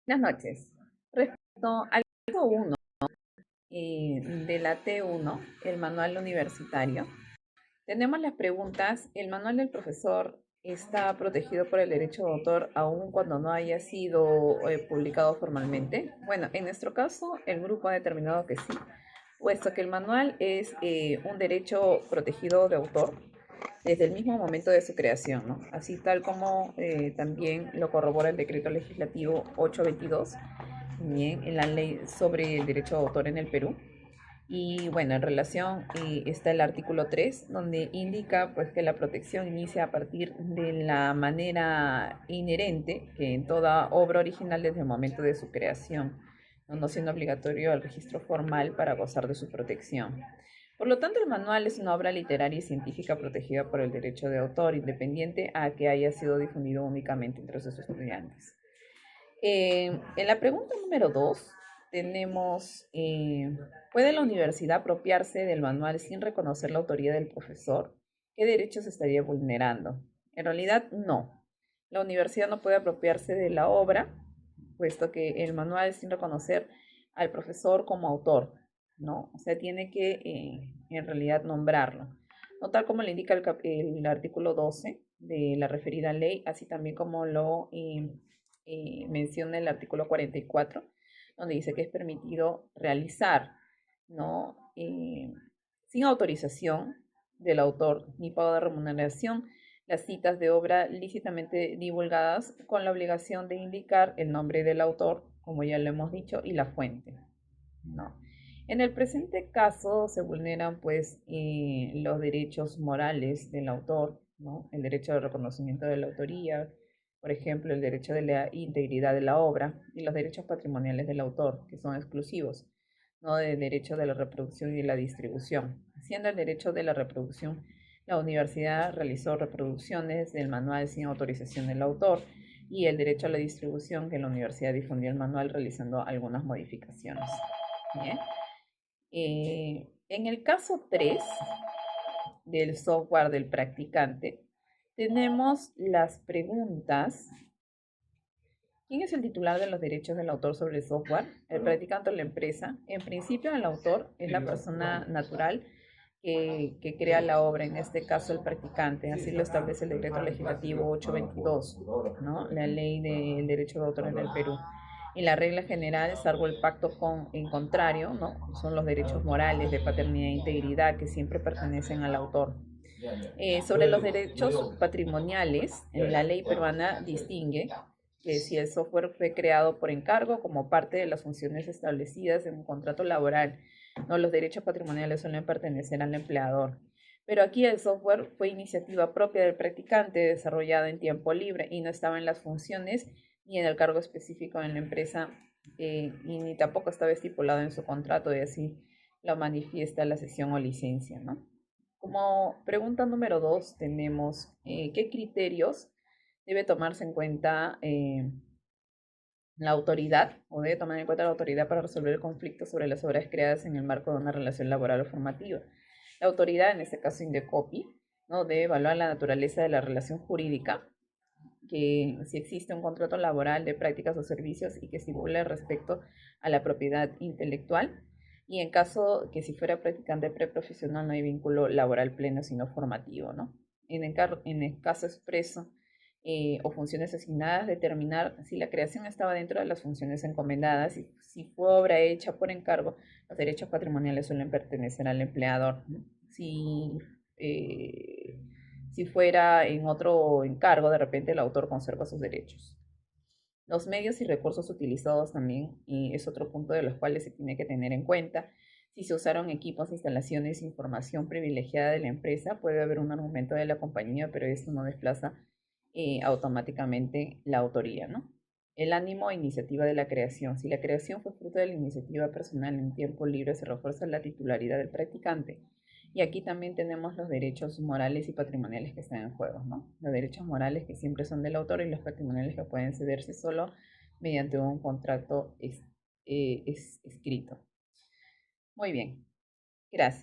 Buenas noches. Respecto al caso 1 de la T1, el manual universitario, tenemos las preguntas. ¿El manual del profesor está protegido por el derecho de autor aun cuando no haya sido publicado formalmente? Bueno, en nuestro caso, el grupo ha determinado que sí, puesto que el manual es un derecho protegido de autor desde el mismo momento de su creación, ¿no? Así tal como también lo corrobora el decreto legislativo 822, también en la ley sobre el derecho de autor en el Perú. Y bueno, en relación está el artículo 3, donde indica pues que la protección inicia a partir de la manera inherente que en toda obra original desde el momento de su creación, no siendo obligatorio el registro formal para gozar de su protección. Por lo tanto, el manual es una obra literaria y científica protegida por el derecho de autor, independiente a que haya sido difundido únicamente entre sus estudiantes. En la pregunta número 2 tenemos, ¿puede la universidad apropiarse del manual sin reconocer la autoría del profesor? ¿Qué derechos estaría vulnerando? En realidad, no. La universidad no puede apropiarse de la obra, puesto que el manual es sin reconocer al profesor como autor, ¿no? O sea, tiene que en realidad nombrarlo. No tal como le indica el artículo 12 de la referida ley, así también como lo menciona el artículo 44, donde dice que es permitido realizar, ¿no? Sin autorización del autor ni pago de remuneración las citas de obra lícitamente divulgadas con la obligación de indicar el nombre del autor, como ya lo hemos dicho, y la fuente, ¿no? En el presente caso se vulneran pues los derechos morales del autor, ¿no? El derecho de reconocimiento de la autoría, por ejemplo, el derecho de la integridad de la obra y los derechos patrimoniales del autor, que son exclusivos, ¿no? Del derecho de la reproducción y de la distribución. Siendo el derecho de la reproducción, la universidad realizó reproducciones del manual sin autorización del autor, y el derecho a la distribución, que la universidad difundió el manual realizando algunas modificaciones. Bien. En el caso 3 del software del practicante, tenemos las preguntas. ¿Quién es el titular de los derechos del autor sobre el software? ¿El practicante o la empresa? En principio, el autor es la persona natural que crea la obra, en este caso el practicante. Así lo establece el decreto legislativo 822, ¿no? La ley del derecho de autor en el Perú. Y la regla general, salvo el pacto en contrario, ¿no? Son los derechos morales de paternidad e integridad que siempre pertenecen al autor. Sobre los derechos patrimoniales, la ley peruana distingue que si el software fue creado por encargo como parte de las funciones establecidas en un contrato laboral, no, los derechos patrimoniales suelen pertenecer al empleador. Pero aquí el software fue iniciativa propia del practicante, desarrollada en tiempo libre y no estaba en las funciones ni en el cargo específico en la empresa, y ni tampoco estaba estipulado en su contrato, y así lo manifiesta la cesión o licencia, ¿no? Como pregunta número 2 tenemos, ¿qué criterios debe tomarse en cuenta la autoridad, o debe tomar en cuenta la autoridad para resolver el conflicto sobre las obras creadas en el marco de una relación laboral o formativa? La autoridad, en este caso Indecopi, ¿no? Debe evaluar la naturaleza de la relación jurídica, que si existe un contrato laboral de prácticas o servicios y que estipule respecto a la propiedad intelectual, y en caso que si fuera practicante preprofesional no hay vínculo laboral pleno sino formativo, ¿no? En el caso expreso o funciones asignadas, determinar si la creación estaba dentro de las funciones encomendadas, y si fue obra hecha por encargo, los derechos patrimoniales suelen pertenecer al empleador, ¿no? Si eh, si fuera en otro encargo, de repente el autor conserva sus derechos. Los medios y recursos utilizados también es otro punto de los cuales se tiene que tener en cuenta. Si se usaron equipos, instalaciones, información privilegiada de la empresa, puede haber un argumento de la compañía, pero esto no desplaza automáticamente la autoría, ¿no? El ánimo e iniciativa de la creación. Si la creación fue fruto de la iniciativa personal en tiempo libre, se refuerza la titularidad del practicante. Y aquí también tenemos los derechos morales y patrimoniales que están en juego, ¿no? Los derechos morales que siempre son del autor y los patrimoniales que pueden cederse solo mediante un contrato escrito. Muy bien, gracias.